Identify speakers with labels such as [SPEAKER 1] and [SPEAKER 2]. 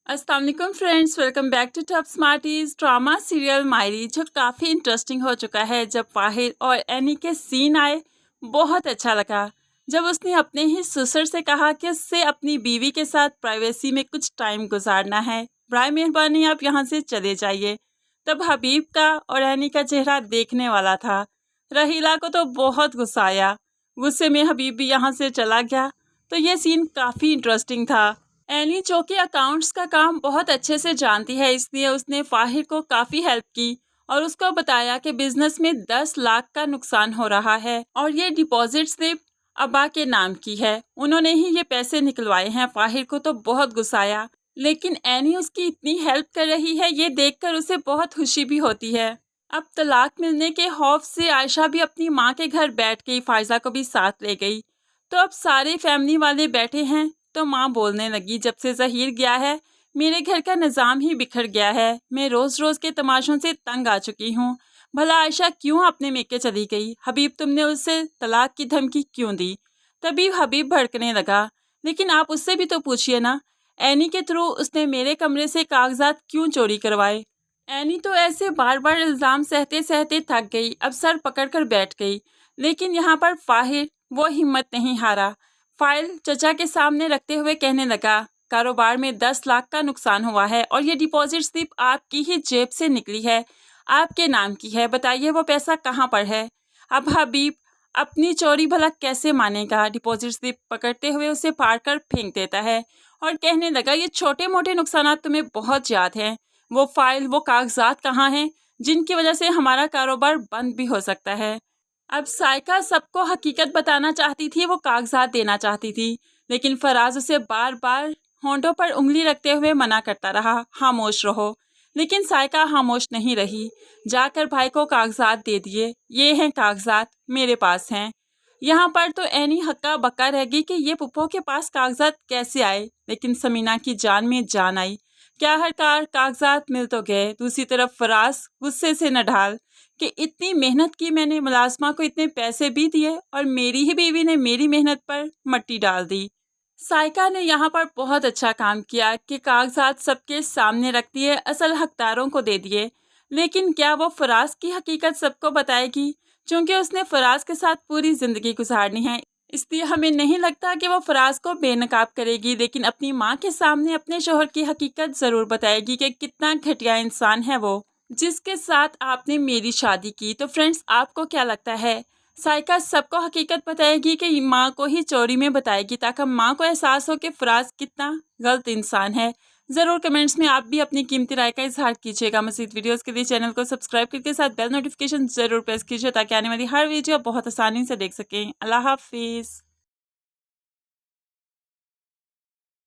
[SPEAKER 1] अस्सलाम वालेकुम friends, welcome back to top smarties. Drama serial Mayi Ri जो काफ़ी इंटरेस्टिंग हो चुका है। जब वाहिद और एनी के सीन आए बहुत अच्छा लगा। जब उसने अपने ही ससुर से कहा कि उससे अपनी बीवी के साथ प्राइवेसी में कुछ टाइम गुजारना है, बराए मेहरबानी आप यहाँ से चले जाइए। तब हबीब का और एनी का चेहरा देखने वाला था। रहीला को तो बहुत गुस्सा आया। गुस्से में हबीब भी यहाँ से चला गया। तो ये सीन काफ़ी इंटरेस्टिंग था। एनी जो कि अकाउंट्स का काम बहुत अच्छे से जानती है, इसलिए उसने फाहिर को काफ़ी हेल्प की और उसको बताया कि बिजनेस में 10 लाख का नुकसान हो रहा है और ये डिपॉजिट स्लिप अब्बा के नाम की है। उन्होंने ही ये पैसे निकलवाए हैं। फाहिर को तो बहुत गुस्सा आया, लेकिन एनी उसकी इतनी हेल्प कर रही है, ये देखकर उसे बहुत खुशी भी होती है। अब तलाक मिलने के खौफ से आयशा भी अपनी माँ के घर बैठ गई, फायजा को भी साथ ले गई। तो अब सारे फैमिली वाले बैठे हैं। तो माँ बोलने लगी, जब से ज़हीर गया है मेरे घर का निज़ाम ही बिखर गया है। मैं रोज़ रोज़ के तमाशों से तंग आ चुकी हूँ। भला आयशा क्यों अपने मेके चली गई? हबीब तुमने उससे तलाक की धमकी क्यों दी? तभी हबीब भड़कने लगा, लेकिन आप उससे भी तो पूछिए ना, एनी के थ्रू उसने मेरे कमरे से कागजात क्यों चोरी करवाए? एनी तो ऐसे बार बार इल्ज़ाम सहते सहते थक गई, अब सर पकड़ कर बैठ गई। लेकिन यहाँ पर फाहिर वो हिम्मत नहीं हारा। फाइल चचा के सामने रखते हुए कहने लगा, कारोबार में 10 लाख का नुकसान हुआ है और ये डिपॉजिट स्लिप आपकी ही जेब से निकली है, आपके नाम की है। बताइए वो पैसा कहाँ पर है? अब हबीब अपनी चोरी भला कैसे मानेगा? डिपॉजिट स्लिप पकड़ते हुए उसे फाड़ कर फेंक देता है और कहने लगा, ये छोटे मोटे नुकसान तुम्हें बहुत याद हैं। वो फाइल, वो कागजात कहाँ हैं जिनकी वजह से हमारा कारोबार बंद भी हो सकता है? अब साइका सबको हकीकत बताना चाहती थी, वो कागजात देना चाहती थी, लेकिन फराज उसे बार बार होंठों पर उंगली रखते हुए मना करता रहा, खामोश रहो। लेकिन साइका खामोश नहीं रही, जाकर भाई को कागजात दे दिए। ये हैं कागजात, मेरे पास हैं। यहाँ पर तो एनी हक्का बक्का रह गई कि ये पुप्पो के पास कागजात कैसे आए, लेकिन समीना की जान में जान आई। क्या हर कार कागजात मिल तो गए। दूसरी तरफ फराज गुस्से से न ढाल कि इतनी मेहनत की मैंने, मुलाजमा को इतने पैसे भी दिए और मेरी ही बीवी ने मेरी मेहनत पर मट्टी डाल दी। साइका ने यहाँ पर बहुत अच्छा काम किया कि कागजात सबके सामने रख दिए, असल हकदारों को दे दिए। लेकिन क्या वो फराज की हकीकत सबको बताएगी? क्योंकि उसने फराज के साथ पूरी ज़िंदगी गुजारनी है, इसलिए हमें नहीं लगता कि वो फराज को बेनकाब करेगी। लेकिन अपनी माँ के सामने अपने शोहर की हकीकत ज़रूर बताएगी कि कितना घटिया इंसान है वो, जिसके साथ आपने मेरी शादी की। तो फ्रेंड्स, आपको क्या लगता है, साइका सबको हकीकत बताएगी कि माँ को ही चोरी में बताएगी, ताकि माँ को एहसास हो कि फराज कितना गलत इंसान है? ज़रूर कमेंट्स में आप भी अपनी कीमती राय का इजहार कीजिएगा। मज़ीद वीडियोस के लिए चैनल को सब्सक्राइब करके साथ बेल नोटिफिकेशन ज़रूर प्रेस कीजिए, ताकि आने वाली हर वीडियो बहुत आसानी से देख सकें। अल्लाह हाफिज़।